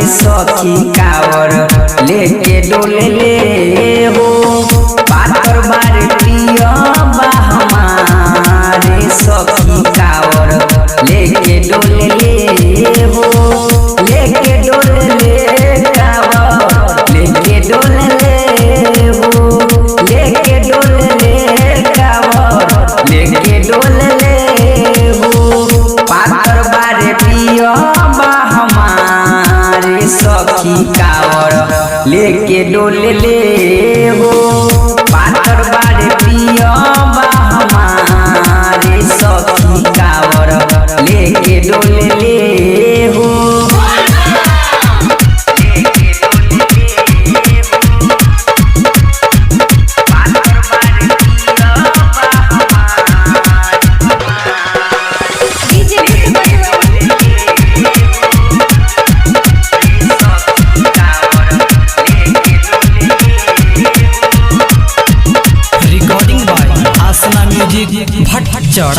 रे सखी कावर लेके डोले ले हो पातर बारे पिया बा हमारे सखी कावर लेके डोले ले हो लेके डोले ले कावर लेके डोले ले हो लेके डोले ले कावर लेके डोले ले हो पातर बारे पिया बा हमारे सखी कावर लेके डोले ले हो पातर बारे पिया बा हमारे सखी कावर लेके डोले ले हो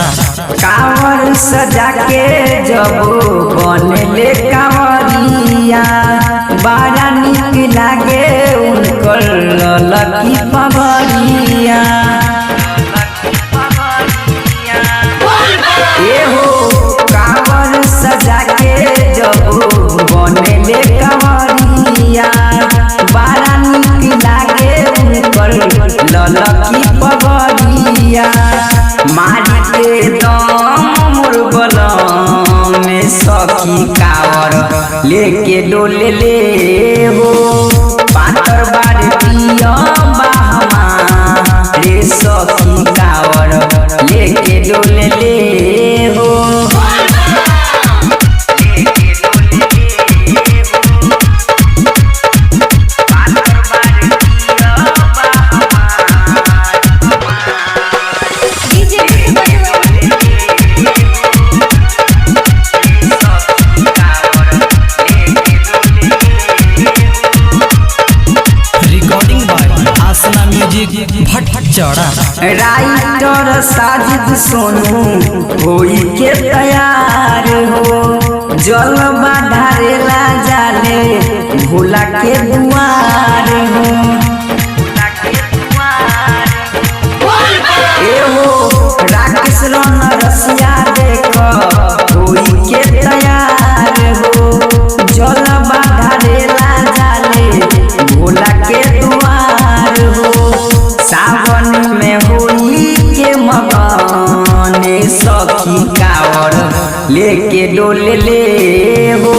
कांवर सजा के जब बनले कांवरिया बड़ा निक लागे उनकर ललकी पगड़िया कांवर सजा के जब बनले कांवरिया बड़ा निक लागे उनकर ललकी पगड़िया मारी के दम मुर्गल में सखी कावर लेके डोले ले हो पातर बारे पिया बा हमारे सखी कावर लेके डोले ले हो राइटर साजिद सोनू होई के तैयार हो जल ढारेला जाले भोला के दुआर हो राकेश रन रसिया देख होई के तैयार हो जल ढारेला जाले भोला के दुआर हो सावन में होली के मगने सखी कावर लेके डोले ले हो